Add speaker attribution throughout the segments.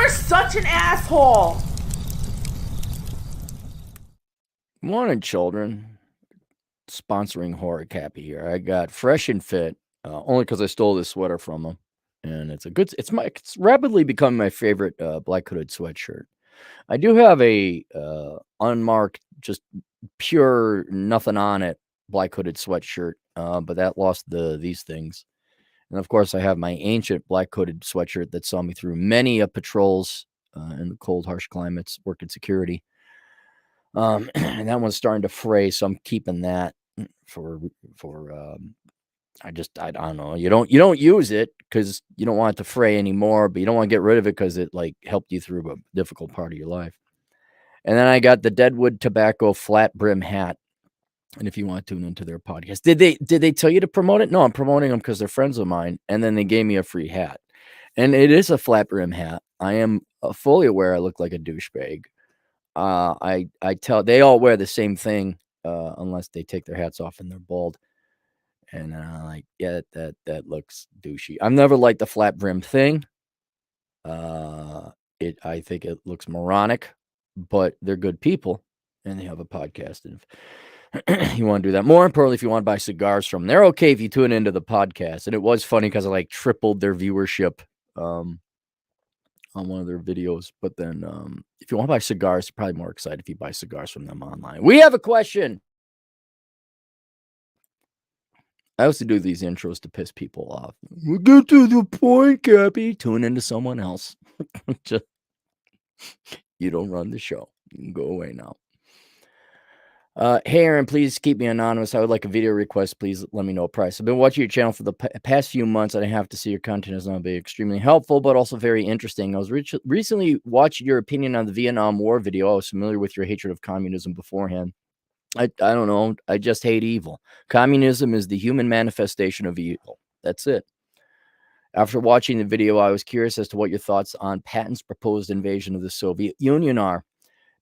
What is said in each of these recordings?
Speaker 1: You're such an asshole.
Speaker 2: Morning, children. Sponsoring Horror Cappy here. I got Fresh and Fit, only because I stole this sweater from him, and it's rapidly becoming my favorite black hooded sweatshirt. I do have a unmarked, just pure nothing on it black hooded sweatshirt, but that lost these things. And of course, I have my ancient black hooded sweatshirt that saw me through many patrols in the cold, harsh climates, working security. And that one's starting to fray, so I'm keeping that for I don't know. You don't use it because you don't want it to fray anymore, but you don't want to get rid of it because it like helped you through a difficult part of your life. And then I got the Deadwood Tobacco flat brim hat. And if you want to tune into their podcast, did they tell you to promote it? No, I'm promoting them because they're friends of mine, and then they gave me a free hat, and it is a flat brim hat. I am fully aware I look like a douchebag. I tell they all wear the same thing, unless they take their hats off and they're bald. And like, yeah, that looks douchey. I've never liked the flat brim thing. I think it looks moronic, but they're good people, and they have a podcast. And if you want to do that, more importantly, if you want to buy cigars from them, they're okay if you tune into the podcast. And it was funny because I like tripled their viewership. On one of their videos. But then if you want to buy cigars, you're probably more excited if you buy cigars from them online. We have a question. I also do these intros to piss people off. We'll get to the point, Cappy. Tune into someone else. Just, you don't run the show. You can go away now. Hey, Aaron, please keep me anonymous. I would like a video request. Please let me know a price. I've been watching your channel for the past few months, and I have to see your content is not be extremely helpful, but also very interesting. I was recently watching your opinion on the Vietnam War video. I was familiar with your hatred of communism beforehand. I don't know. I just hate evil. Communism is the human manifestation of evil. That's it. After watching the video, I was curious as to what your thoughts on Patton's proposed invasion of the Soviet Union are.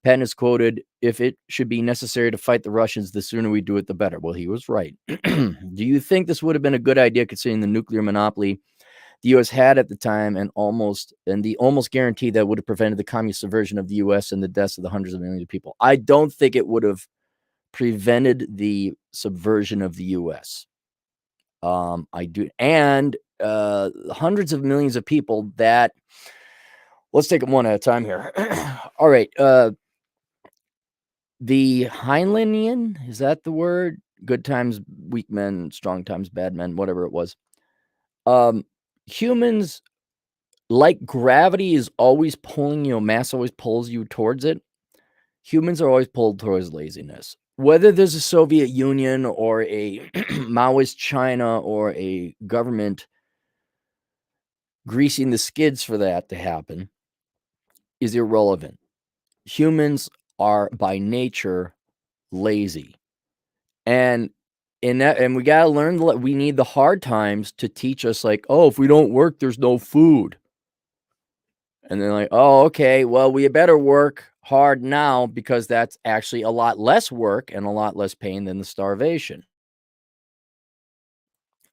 Speaker 2: Patton is quoted, "If it should be necessary to fight the Russians, the sooner we do it, the better." Well, he was right. Do you think this would have been a good idea considering the nuclear monopoly the U.S. had at the time and the almost guarantee that would have prevented the communist subversion of the U.S. and the deaths of the hundreds of millions of people? I don't think it would have prevented the subversion of the U.S. I do. And hundreds of millions of people that, let's take them one at a time here. All right. The Heinleinian, is that the word? Good times, weak men, strong times, bad men, whatever it was. Humans, like gravity is always pulling you, mass always pulls you towards it. Humans are always pulled towards laziness. Whether there's a Soviet Union or a Maoist China or a government greasing the skids for that to happen is irrelevant. Humans are by nature lazy. And we got to learn that we need the hard times to teach us, like, oh, if we don't work, there's no food. And then like, oh, okay, well, we better work hard now because that's actually a lot less work and a lot less pain than the starvation.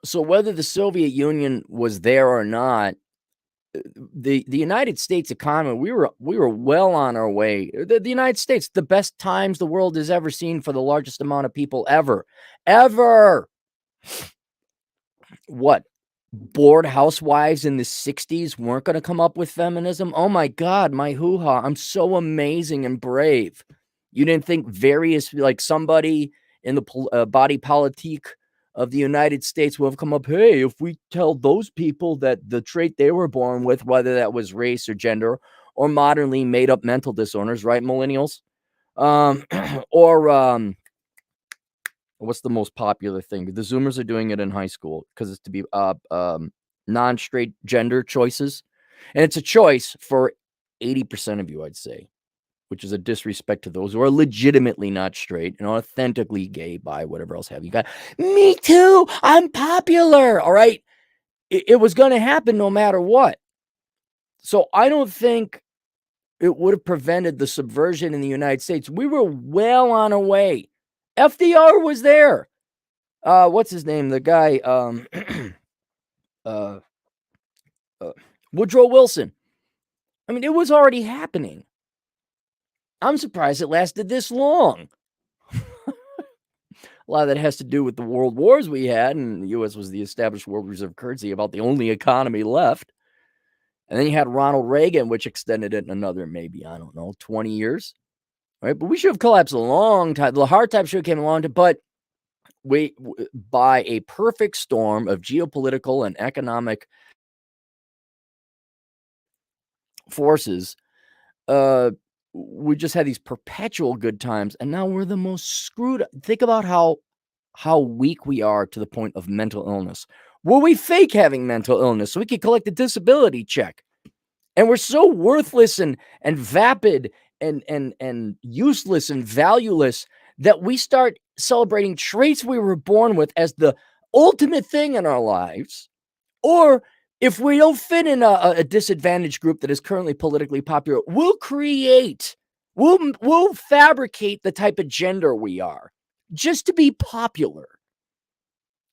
Speaker 2: So whether the Soviet Union was there or not, the United States economy, we were well on our way. The United States, the best times the world has ever seen for the largest amount of people ever. What? Bored housewives in the 60s weren't going to come up with feminism? Oh my God, my hoo-ha. I'm so amazing and brave. You didn't think various, like somebody in the body politique of the United States will have come up, hey, if we tell those people that the trait they were born with, whether that was race or gender or modernly made up mental disorders, right, millennials? Or what's the most popular thing? The Zoomers are doing it in high school because it's to be non-straight gender choices. And it's a choice for 80% of you, I'd say, which is a disrespect to those who are legitimately not straight and authentically gay, bi, whatever else have you got. Me too. I'm popular. All right. It was going to happen no matter what. So I don't think it would have prevented the subversion in the United States. We were well on our way. FDR was there. What's his name? The guy, Woodrow Wilson. I mean, it was already happening. I'm surprised it lasted this long. A lot of that has to do with the world wars we had, and the U.S. was the established world reserve currency, about the only economy left. And then you had Ronald Reagan, which extended it another maybe, I don't know, 20 years. Right? But we should have collapsed a long time. The hard time should have came along, but by a perfect storm of geopolitical and economic forces, we just had these perpetual good times, and now we're the most screwed. Think about how weak we are to the point of mental illness. Well, we fake having mental illness so we can collect a disability check. And we're so worthless and vapid and useless and valueless that we start celebrating traits we were born with as the ultimate thing in our lives. Or if we don't fit in a disadvantaged group that is currently politically popular, we'll fabricate the type of gender we are just to be popular.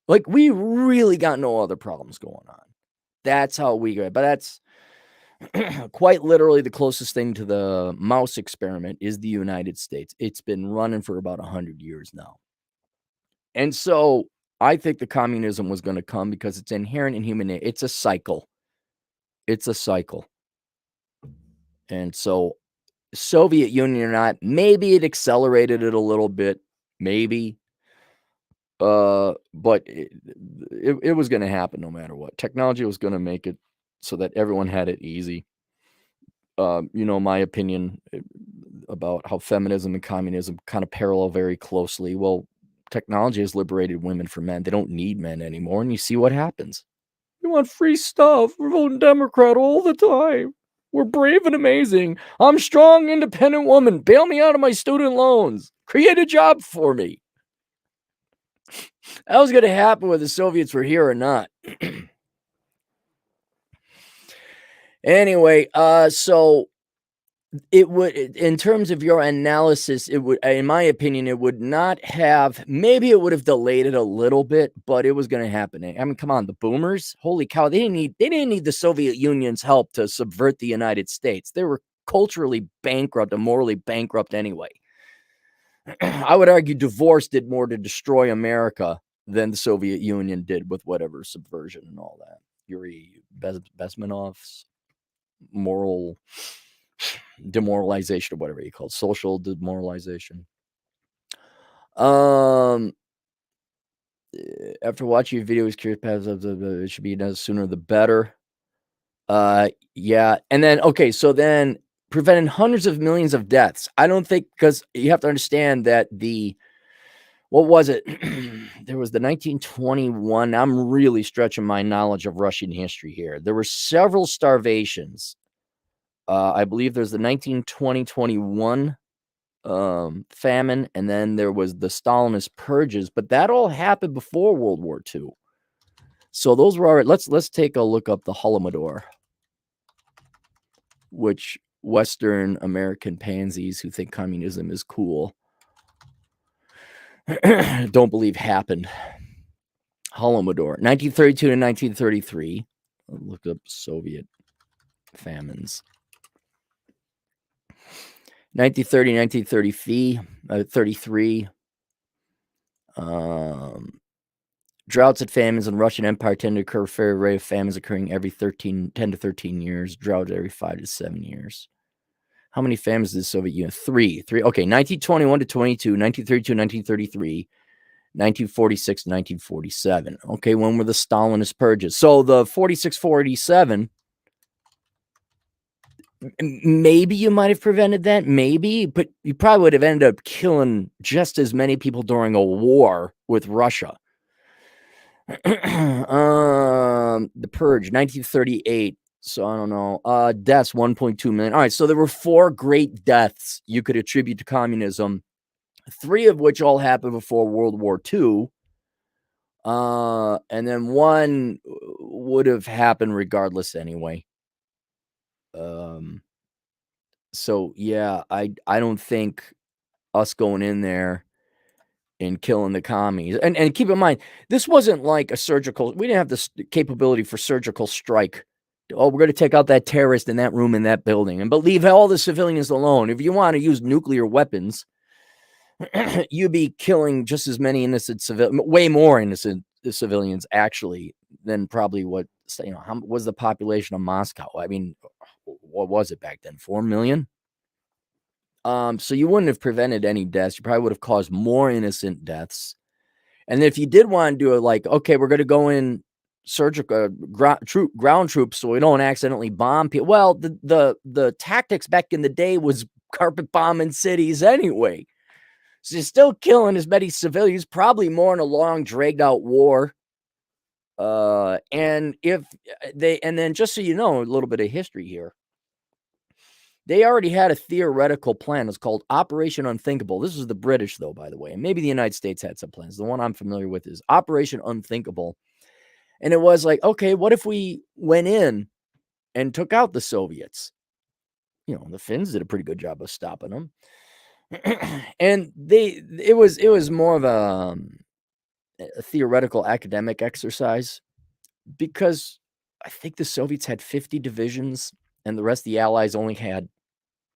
Speaker 2: Like, we really got no other problems going on. That's how we go. But that's quite literally the closest thing to the mouse experiment is the United States. It's been running for about 100 years now. And so I think the communism was going to come because it's inherent in human nature. It's a cycle. It's a cycle. And so Soviet Union or not, maybe it accelerated it a little bit, maybe. But it was going to happen no matter what. Technology was going to make it so that everyone had it easy. My opinion about how feminism and communism kind of parallel very closely. Well, technology has liberated women from men. They don't need men anymore. And you see what happens. We want free stuff. We're voting Democrat all the time. We're brave and amazing. I'm a strong, independent woman. Bail me out of my student loans. Create a job for me. That was going to happen whether the Soviets were here or not. Anyway, so it would, in terms of your analysis, it would, in my opinion, it would not have, maybe it would have delayed it a little bit, but it was going to happen. I mean, come on, the boomers, holy cow, they didn't need the Soviet Union's help to subvert the United States. They were culturally bankrupt and morally bankrupt anyway. I would argue divorce did more to destroy America than the Soviet Union did with whatever subversion and all that. Yuri Bezmenov's moral demoralization, or whatever you call it, social demoralization. After watching your video, I was curious, it should be done sooner the better. Yeah, and then so then preventing hundreds of millions of deaths. I don't think, because you have to understand that what was it? There was the 1921. I'm really stretching my knowledge of Russian history here. There were several starvations. I believe there's the 1920-21 famine, and then there was the Stalinist purges, but that all happened before World War II. So those were already. Let's take a look up the Holodomor, which Western American pansies who think communism is cool don't believe happened. Holodomor, 1932 to 1933. Look up Soviet famines. 1930, 1933. Droughts and famines in the Russian Empire tend to occur fair rate of famines occurring every 10 to 13 years. Drought every 5 to 7 years. How many famines did the Soviet Union? Three. Okay, 1921 to 22, 1932, 1933, 1946, 1947. Okay, when were the Stalinist purges? So the 46, 47, maybe you might have prevented that, maybe, but you probably would have ended up killing just as many people during a war with Russia. The purge, 1938. So I don't know. Deaths, 1.2 million. All right, so there were 4 great deaths you could attribute to communism, 3 of which all happened before World War II. And then 1 would have happened regardless anyway. So yeah, I don't think us going in there and killing the commies, and keep in mind, this wasn't like a surgical. We didn't have this capability for surgical strike Oh, we're going to take out that terrorist in that room in that building, but leave all the civilians alone. If you want to use nuclear weapons, you'd be killing just as many innocent civilians, way more innocent civilians actually than probably what, how was the population of Moscow? I mean, what was it back then? 4 million? So you wouldn't have prevented any deaths. You probably would have caused more innocent deaths. And if you did want to do it, like, okay, we're going to go in surgical ground troops so we don't accidentally bomb people. Well, the tactics back in the day was carpet bombing cities anyway. So you're still killing as many civilians, probably more in a long, dragged out war. And then just so you know, a little bit of history here. They already had a theoretical plan. It's called Operation Unthinkable. This is the British, though, by the way. And maybe the United States had some plans. The one I'm familiar with is Operation Unthinkable. And it was like, okay, what if we went in and took out the Soviets? The Finns did a pretty good job of stopping them. And it was more of a theoretical academic exercise, because I think the Soviets had 50 divisions and the rest of the Allies only had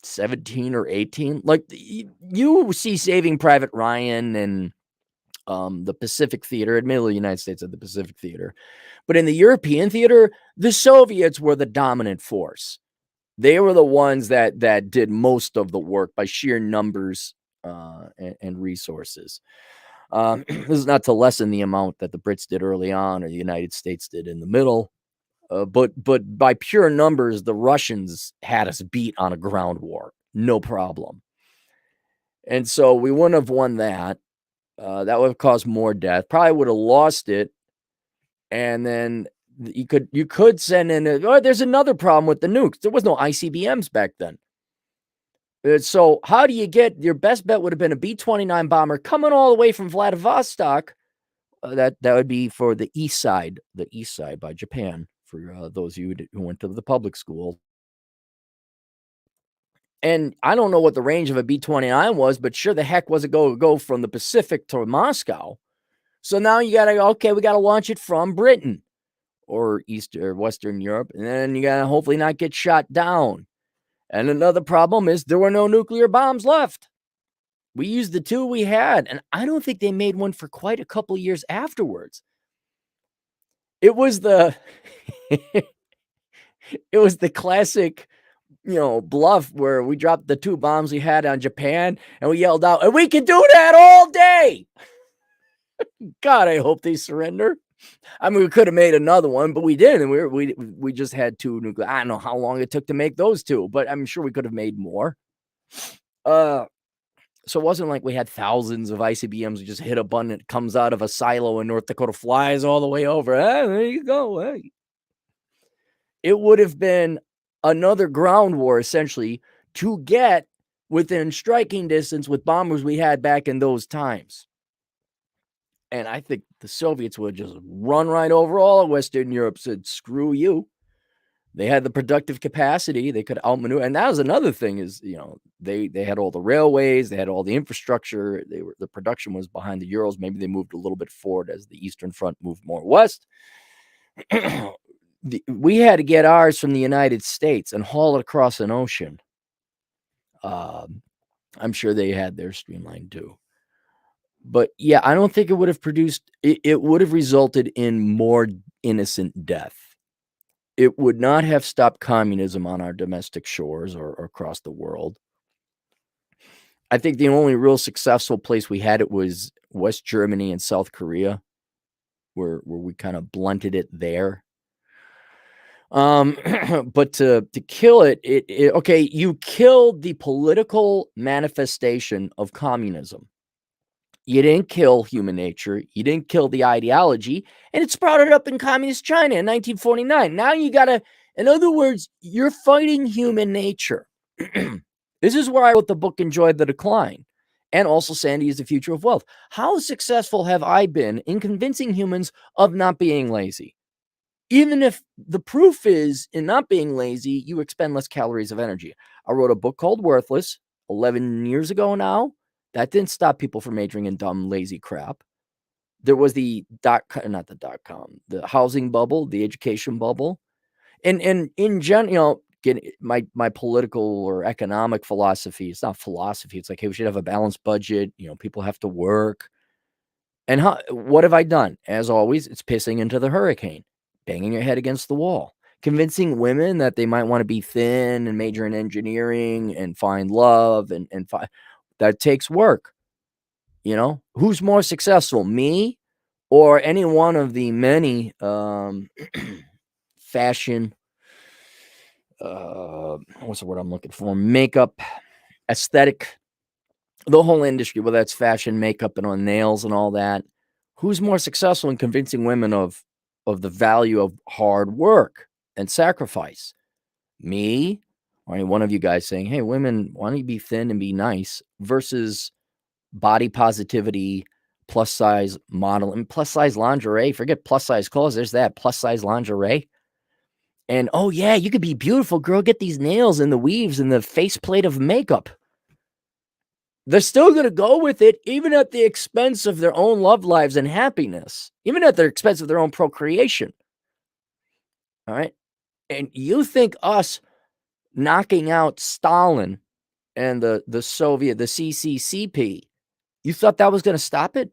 Speaker 2: 17 or 18. Like, you see Saving Private Ryan and the Pacific Theater. Admittedly, the United States had the Pacific Theater, but in the European theater, the Soviets were the dominant force. They were the ones that did most of the work by sheer numbers and resources. This is not to lessen the amount that the Brits did early on or the United States did in the middle. But by pure numbers, the Russians had us beat on a ground war, no problem. And so we wouldn't have won that. That would have caused more death. Probably would have lost it. And then you could send in. There's another problem with the nukes. There was no ICBMs back then. So how do you get your best bet? Would have been a B-29 bomber coming all the way from Vladivostok. That would be for the east side by Japan, for those of you who went to the public school. And I don't know what the range of a B-29 was, but sure the heck was it go from the Pacific to Moscow. So now you got to, we got to launch it from Britain or East or Western Europe, and then you got to hopefully not get shot down. And another problem is there were no nuclear bombs left. We used the two we had, and I don't think they made one for quite a couple of years afterwards. It was the it was the classic, bluff where we dropped the two bombs we had on Japan and we yelled out, and we can do that all day. God, I hope they surrender. I mean, we could have made another one, but we didn't. We just had two nuclear. I don't know how long it took to make those two, but I'm sure we could have made more. So it wasn't like we had thousands of ICBMs. We just hit a button, it comes out of a silo in North Dakota, flies all the way over. There you go. Hey. It would have been another ground war, essentially, to get within striking distance with bombers we had back in those times. And I think the Soviets would just run right over all of Western Europe, said, screw you. They had the productive capacity. They could outmaneuver. And that was another thing is, they had all the railways. They had all the infrastructure. The production was behind the Urals. Maybe they moved a little bit forward as the Eastern Front moved more west. We had to get ours from the United States and haul it across an ocean. I'm sure they had their streamlined too. But yeah, I don't think it would have it would have resulted in more innocent death. It would not have stopped communism on our domestic shores or across the world. I think the only real successful place we had it was West Germany and South Korea, where we kind of blunted it there. But to kill it, okay, you killed the political manifestation of communism. You didn't kill human nature. You didn't kill the ideology, and it sprouted up in communist China in 1949. Now you gotta, in other words, you're fighting human nature. This is where I wrote the book Enjoy the Decline, and also Sandy is the Future of Wealth. How successful have I been in convincing humans of not being lazy? Even if the proof is in not being lazy, you expend less calories of energy. I wrote a book called Worthless 11 years ago now. That didn't stop people from majoring in dumb, lazy crap. There was the housing bubble, the education bubble. And in general, get my political or economic philosophy. It's not philosophy. It's like, hey, we should have a balanced budget. People have to work. And what have I done? As always, it's pissing into the hurricane, banging your head against the wall, convincing women that they might want to be thin and major in engineering and find love and that takes work. Who's more successful, me or any one of the many fashion, what's the word I'm looking for? Makeup, aesthetic, the whole industry, whether that's fashion, makeup, and on nails and all that. Who's more successful in convincing women of the value of hard work and sacrifice? Me or any one of you guys saying, hey, women, why don't you be thin and be nice, versus body positivity, plus size model, and plus size lingerie. Forget plus size clothes. There's that plus size lingerie. And oh yeah, you could be beautiful, girl. Get these nails and the weaves and the faceplate of makeup. They're still going to go with it, even at the expense of their own love lives and happiness, even at the expense of their own procreation. All right. And you think us knocking out Stalin and the Soviet, the CCCP, you thought that was going to stop it?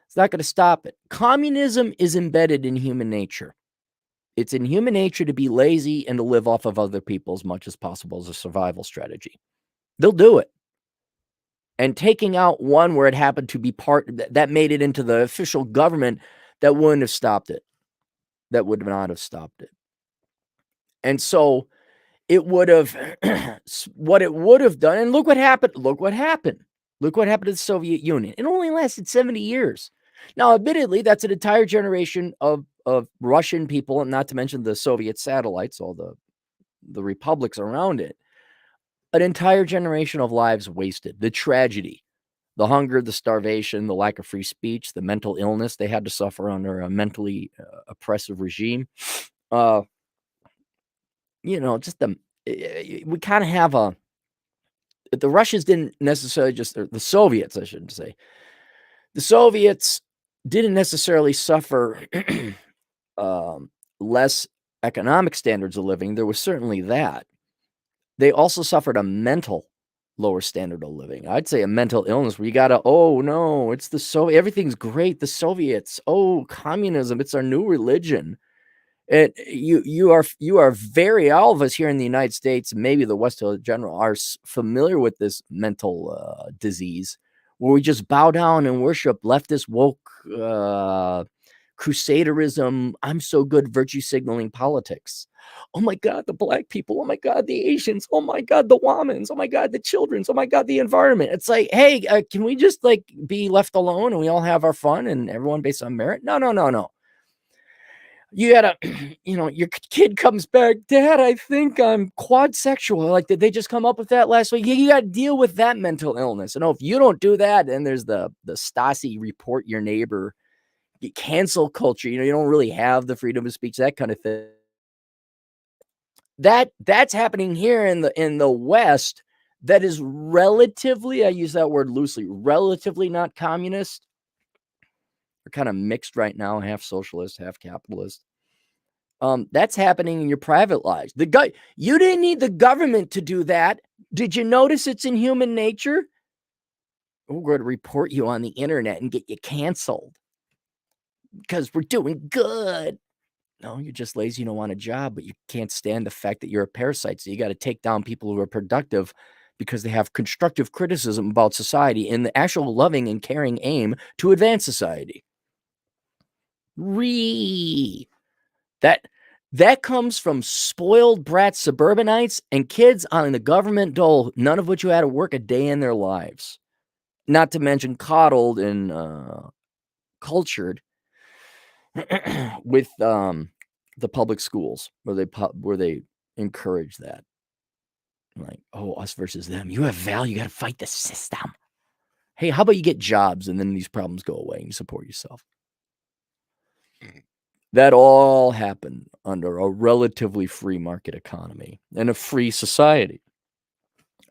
Speaker 2: It's not going to stop it. Communism is embedded in human nature. It's in human nature to be lazy and to live off of other people as much as possible as a survival strategy. They'll do it. And taking out one where it happened to be part that made it into the official government, that wouldn't have stopped it. That would not have stopped it. And so it would have, what it would have done, and look what happened. Look what happened. Look what happened to the Soviet Union. It only lasted 70 years. Now, admittedly, that's an entire generation of Russian people, and not to mention the Soviet satellites, all the republics around it. An entire generation of lives wasted. The tragedy, the hunger, the starvation, the lack of free speech, the mental illness they had to suffer under a mentally oppressive regime. Just we kind of have the Russians didn't necessarily the Soviets, I shouldn't say. The Soviets didn't necessarily suffer less economic standards of living. There was certainly that. They also suffered a mental lower standard of living. I'd say a mental illness where you gotta, oh no, it's the Soviet, everything's great. The Soviets, oh, communism, it's our new religion. And you are very, all of us here in the United States, maybe the West in general, are familiar with this mental disease where we just bow down and worship leftist woke crusaderism, I'm so good virtue signaling politics. Oh my God, the black people. Oh my God, the Asians. Oh my God, the Womans. Oh my God, the children's. Oh my God, the environment. It's like, hey, can we just like be left alone and we all have our fun and everyone based on merit? No. You gotta, your kid comes back, Dad, I think I'm quad sexual. Like, did they just come up with that last week? You gotta deal with that mental illness. And if you don't do that, then there's the Stasi report your neighbor, cancel culture. You don't really have the freedom of speech, that kind of thing. That's happening here in the West. That is relatively, I use that word loosely, relatively not communist. They're kind of mixed right now, half socialist, half capitalist. That's happening in your private lives. You didn't need the government to do that. Did you notice it's in human nature? We're going to report you on the internet and get you canceled because we're doing good. No, you're just lazy. You don't want a job, but you can't stand the fact that you're a parasite. So you got to take down people who are productive because they have constructive criticism about society in the actual loving and caring aim to advance society. That comes from spoiled brat suburbanites and kids on the government dole, none of which who had to work a day in their lives. Not to mention coddled and cultured with the public schools where they encourage that. Like, oh, us versus them. You have value. You got to fight the system. Hey, how about you get jobs and then these problems go away and you support yourself? That all happened under a relatively free market economy and a free society.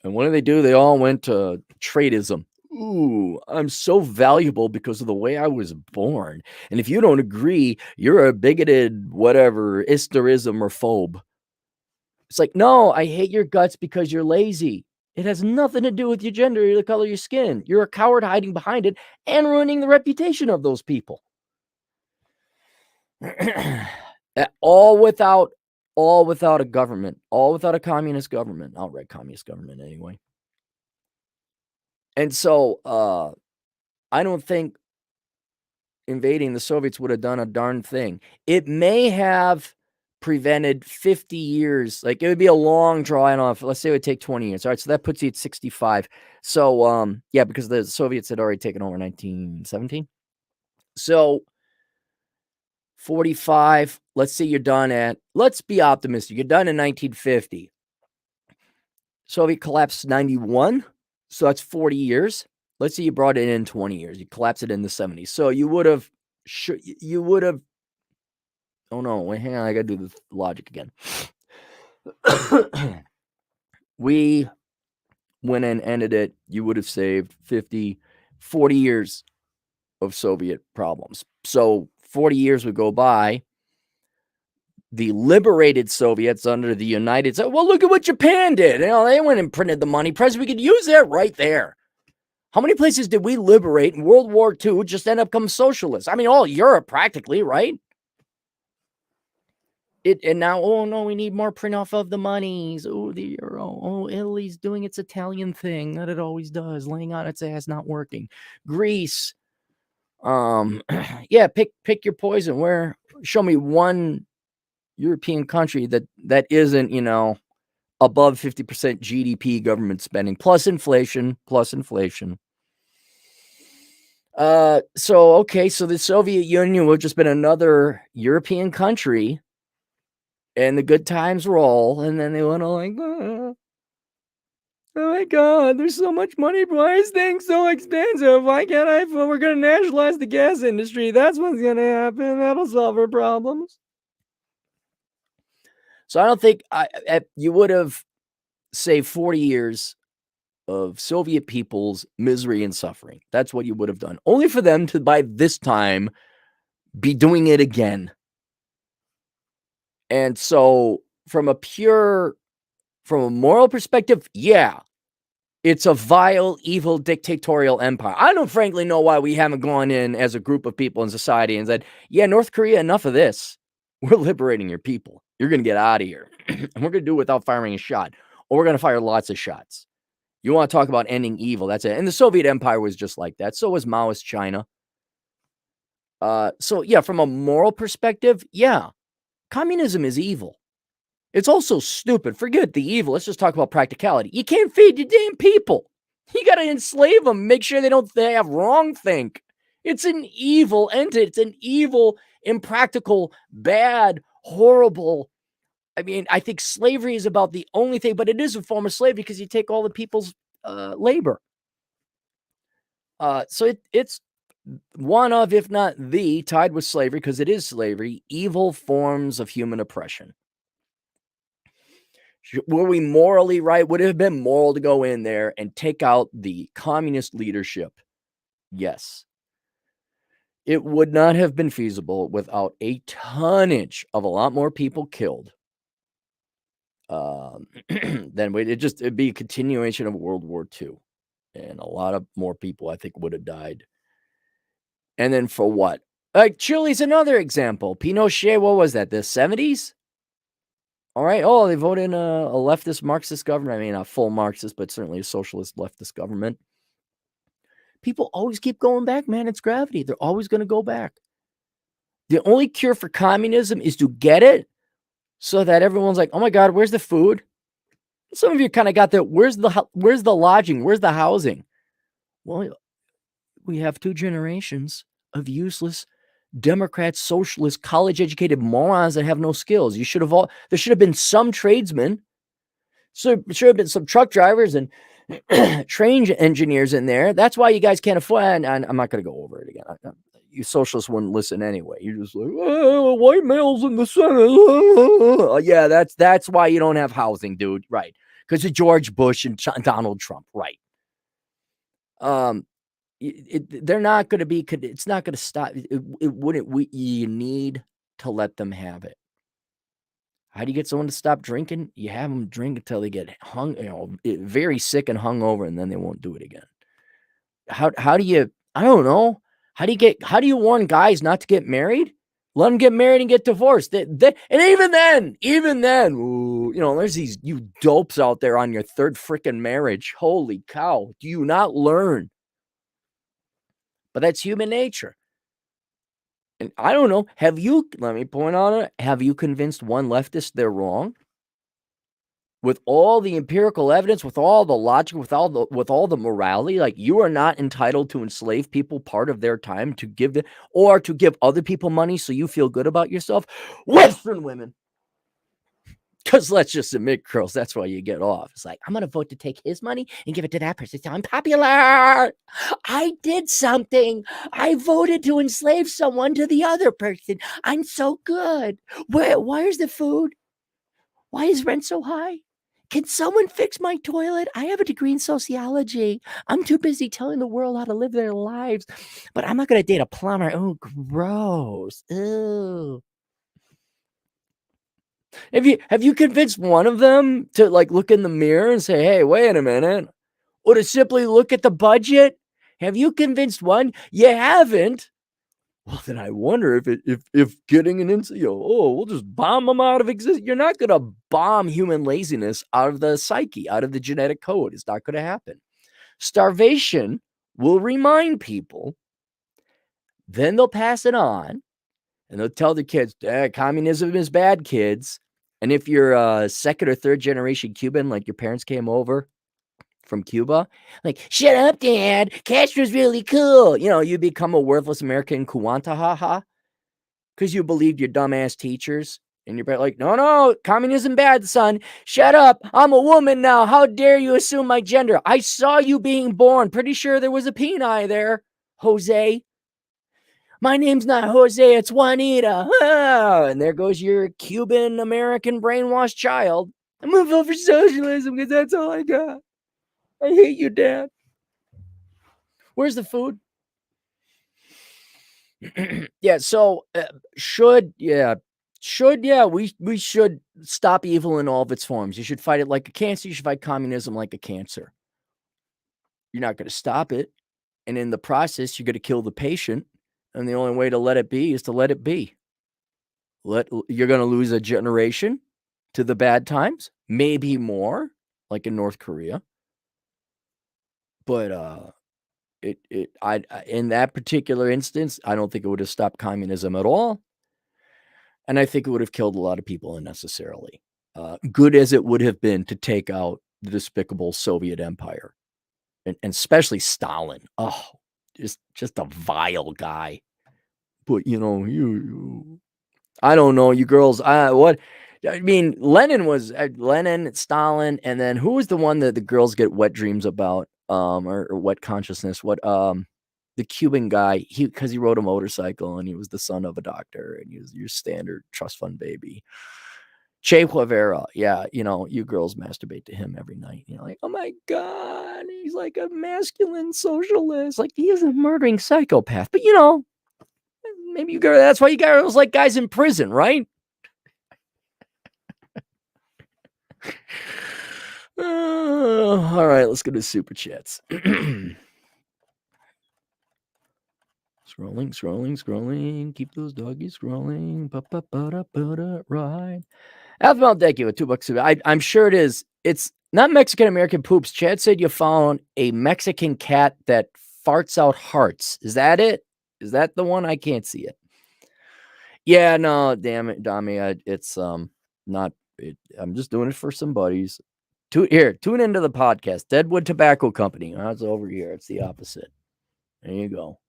Speaker 2: And what do? They all went to tradeism. ooh, I'm so valuable because of the way I was born. And if you don't agree, you're a bigoted, whatever, isterism or phobe. It's like, no, I hate your guts because you're lazy. It has nothing to do with your gender or the color of your skin. You're a coward hiding behind it and ruining the reputation of those people. all without a government, all without a communist government, outright communist government anyway. And so I don't think invading the Soviets would have done a darn thing. It may have prevented 50 years. Like, it would be a long draw off. Let's say it would take 20 years. All right, so that puts you at 65. So yeah, because the Soviets had already taken over 1917. So 45, let's say you're done at, let's be optimistic, you're done in 1950. Soviet collapse 91, so that's 40 years. Let's say you brought it in 20 years. You collapse it in the 70s. So you would have, oh no, wait, hang on, I got to do the logic again. We went and ended it, you would have saved 40 years of Soviet problems. So 40 years would go by. The liberated Soviets under the United States. Well, look at what Japan did. You know, they went and printed the money press. We could use that right there. How many places did we liberate in World War II just end up becoming socialists? I mean, all Europe practically, right? And now, oh no, we need more print off of the monies. Oh, the euro. Oh, Italy's doing its Italian thing that it always does, laying on its ass, not working. Greece. Yeah, pick your poison. Show me one European country that isn't, you know, above 50% GDP government spending plus inflation. So okay, so the Soviet Union would have just been another European country, and the good times roll, and then they went all like, oh my God, there's so much money. Why is things so expensive? Why can't we're gonna nationalize the gas industry. That's what's gonna happen. That'll solve our problems. So I don't think you would have saved 40 years of Soviet people's misery and suffering. That's what you would have done. Only for them to, by this time, be doing it again. And so from a moral perspective, yeah, it's a vile, evil, dictatorial empire. I don't frankly know why we haven't gone in as a group of people in society and said, yeah, North Korea, enough of this. We're liberating your people. You're going to get out of here. And we're going to do it without firing a shot. Or we're going to fire lots of shots. You want to talk about ending evil, that's it. And the Soviet Empire was just like that. So was Maoist China. So yeah, from a moral perspective, yeah, communism is evil. It's also stupid. Forget the evil. Let's just talk about practicality. You can't feed your damn people. You got to enslave them. Make sure they have wrong think. It's an evil entity. It's an evil, impractical, bad, horrible. I mean, I think slavery is about the only thing, but it is a form of slavery because you take all the people's labor. So it's one of, if not the, tied with slavery, because it is slavery, evil forms of human oppression. Were we morally right? Would it have been moral to go in there and take out the communist leadership? Yes. It would not have been feasible without a tonnage of a lot more people killed. Then it'd be a continuation of World War II. And a lot of more people, I think, would have died. And then for what? Like, Chile's another example. Pinochet, what was that, the 70s? All right. Oh, they voted in a leftist Marxist government. I mean, not full Marxist, but certainly a socialist leftist government. People always keep going back, man. It's gravity. They're always going to go back. The only cure for communism is to get it so that everyone's like, oh my God, where's the food? Some of you kind of got that. Where's the lodging? Where's the housing? Well, we have 2 generations of useless Democrats, socialists, college-educated morons that have no skills. There should have been some tradesmen. So there should have been some truck drivers and train engineers in there. That's why you guys can't afford. And I'm not going to go over it again. You socialists wouldn't listen anyway. You're just like, oh, white males in the Senate. Yeah, that's why you don't have housing, dude. Right? Because of George Bush and Donald Trump. Right? Um, they're not going to be. It's not going to stop. It wouldn't. You need to let them have it. How do you get someone to stop drinking? You have them drink until they get very sick and hungover, and then they won't do it again. How do you? I don't know. How do you warn guys not to get married? Let them get married and get divorced. And even then, ooh, there's these you dopes out there on your third freaking marriage. Holy cow! Do you not learn? But that's human nature. And I don't know. Let me point on it. Have you convinced one leftist they're wrong? With all the empirical evidence, with all the logic, with all the morality, like you are not entitled to enslave people part of their time to give or to give other people money so you feel good about yourself. Western women. Because let's just admit, girls, that's why you get off. It's like, I'm going to vote to take his money and give it to that person. So I'm popular. I did something. I voted to enslave someone to the other person. I'm so good. Where's the food? Why is rent so high? Can someone fix my toilet? I have a degree in sociology. I'm too busy telling the world how to live their lives. But I'm not going to date a plumber. Oh, gross. Ew. Have you convinced one of them to look in the mirror and say, "Hey, wait a minute," or to simply look at the budget? Have you convinced one? You haven't. Well, then I wonder if getting we'll just bomb them out of existence. You're not going to bomb human laziness out of the psyche, out of the genetic code. It's not going to happen. Starvation will remind people. Then they'll pass it on. And they'll tell the kids, communism is bad, kids. And if you're a second or third generation Cuban, like your parents came over from Cuba, like, shut up, Dad. Castro's really cool. You become a worthless American Kuantahaha because you believed your dumbass teachers. And you're like, no, communism bad, son. Shut up. I'm a woman now. How dare you assume my gender? I saw you being born. Pretty sure there was a peni there, Jose. My name's not Jose, it's Juanita. Ah, and there goes your Cuban American brainwashed child. I'm gonna vote for socialism because that's all I got. I hate you, Dad. Where's the food? Yeah, so we should stop evil in all of its forms. You should fight it like a cancer. You should fight communism like a cancer. You're not going to stop it. And in the process, you're going to kill the patient. And the only way to let it be is to let it be. You're going to lose a generation to the bad times, maybe more, like in North Korea. But in that particular instance, I don't think it would have stopped communism at all, and I think it would have killed a lot of people unnecessarily. Good as it would have been to take out the despicable Soviet Empire, and especially Stalin. Oh, just a vile guy. But I don't know, you girls. What I mean, Lenin was Lenin, Stalin, and then who was the one that the girls get wet dreams about? Or wet consciousness. What the Cuban guy? Because he rode a motorcycle and he was the son of a doctor and he was your standard trust fund baby. Che Guevara, yeah, you girls masturbate to him every night. You're like, oh my god, he's like a masculine socialist, like he is a murdering psychopath. But maybe you girls, that's why you girls like guys in prison, right? All right, let's go to super chats. Scrolling. Keep those doggies scrolling. Right. Alphabet, thank you. $2. I'm sure it is. It's not Mexican American poops. Chad said you found a Mexican cat that farts out hearts. Is that it? Is that the one? I can't see it. Yeah, no, damn it, Dami. It's not. I'm just doing it for some buddies. Tune into the podcast. Deadwood Tobacco Company. That's over here. It's the opposite. There you go.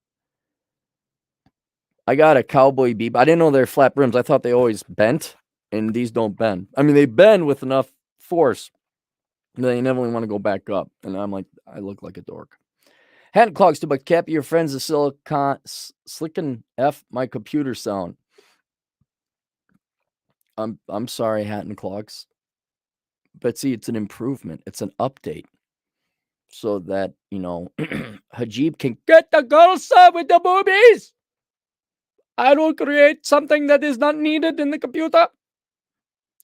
Speaker 2: I got a Cowboy Bebop. I didn't know they're flat brims. I thought they always bent, and these don't bend. I mean, they bend with enough force. They never want to go back up. And I'm like, I look like a dork. Hat and clogs to but cap your friends of Silicon F my computer sound. I'm sorry, Hat and Clogs. But see, it's an improvement. It's an update. so that, Hajib can get the girls with the boobies. I will create something that is not needed in the computer.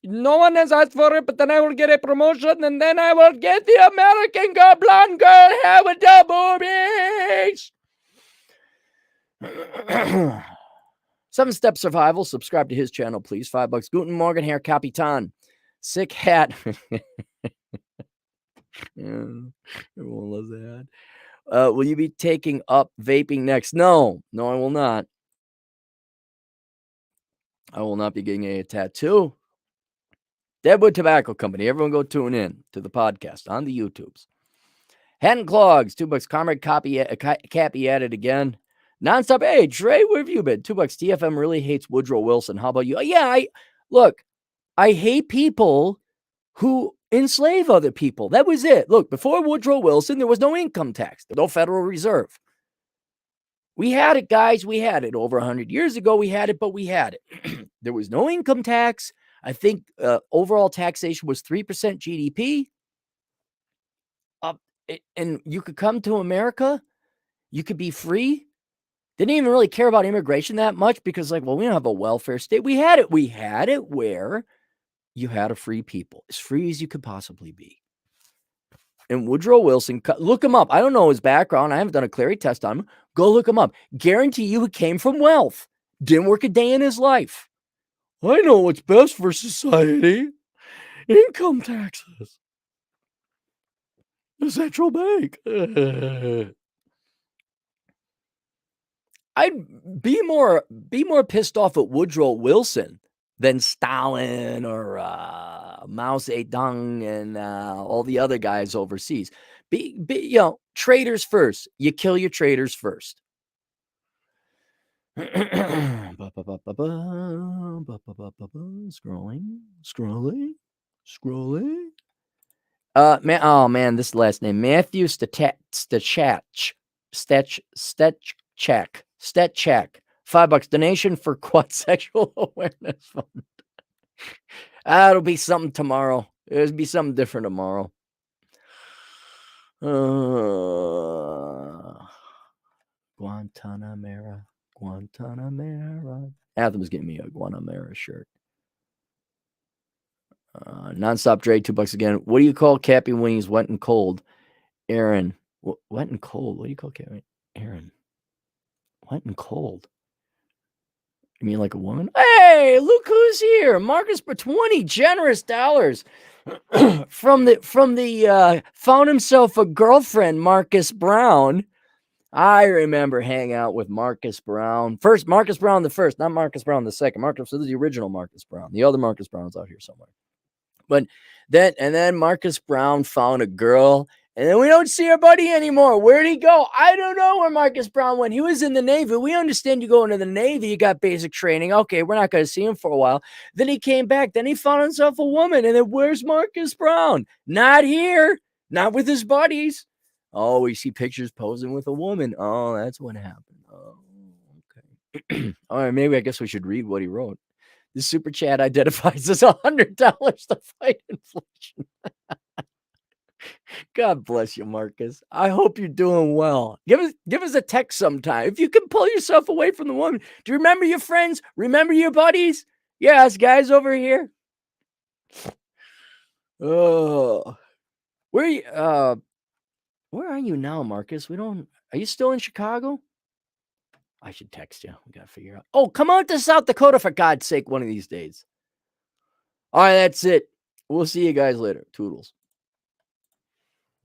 Speaker 2: No one has asked for it, but then I will get a promotion, and then I will get the American girl, blonde girl hair with the boobies. 7-Step Survival. Subscribe to his channel, please. $5. Guten Morgen, Herr Capitan. Sick hat. Yeah, everyone loves that. Will you be taking up vaping next? No, I will not. I will not be getting a tattoo. Deadwood Tobacco Company. Everyone go tune in to the podcast on the YouTubes. Hand Clogs, $2. Comrade Cappy at it again. Nonstop. Hey, Trey, where have you been? $2. TFM really hates Woodrow Wilson. How about you? Yeah, I hate people who enslave other people. That was it. Look, before Woodrow Wilson, there was no income tax, no Federal Reserve. We had it, guys. We had it. Over 100 years ago, we had it, but we had it. There was no income tax. I think overall taxation was 3% GDP. And you could come to America. You could be free. Didn't even really care about immigration that much because, we don't have a welfare state. We had it. We had it where you had a free people, as free as you could possibly be. And Woodrow Wilson, look him up. I don't know his background. I haven't done a Clary test on him. Go look him up. Guarantee you he came from wealth. Didn't work a day in his life. I know what's best for society. Income taxes. The central bank. I'd be more pissed off at Woodrow Wilson than Stalin or Mao Zedong and all the other guys overseas. Traitors first. You kill your traitors first. Scrolling. Man, this last name, Matthew Stechak. $5 donation for Quad Sexual Awareness Fund. It'll be something tomorrow. It'll be something different tomorrow. Guantanamera. Athem's getting me a Guantanamera shirt. Nonstop Dre, $2 again. What do you call Cappy when he's wet and cold? Aaron. Wet and cold? What do you call Cappy? Aaron. Wet and cold. You mean like a woman? Hey, look who's here. Marcus for 20 generous dollars from the found himself a girlfriend, Marcus Brown. I remember hanging out with Marcus Brown. Marcus Brown the first, not Marcus Brown the second. This is the original Marcus Brown. The other Marcus Brown's out here somewhere. But then Marcus Brown found a girl, and then we don't see our buddy anymore. Where'd he go? I don't know where Marcus Brown went. He was in the Navy. We understand you go into the Navy, you got basic training. Okay, we're not going to see him for a while. Then he came back. Then he found himself a woman. And then where's Marcus Brown? Not here. Not with his buddies. Oh, we see pictures posing with a woman. Oh, that's what happened. Oh, okay. All right, maybe I guess we should read what he wrote. This super chat identifies as $100 to fight inflation. God bless you, Marcus. I hope you're doing well. Give us a text sometime. If you can pull yourself away from the woman. Do you remember your friends? Remember your buddies? Yeah, us guys over here. Oh, where are you now, Marcus? Are you still in Chicago? I should text you. We got to figure out. Oh, come out to South Dakota for God's sake one of these days. All right, that's it. We'll see you guys later. Toodles.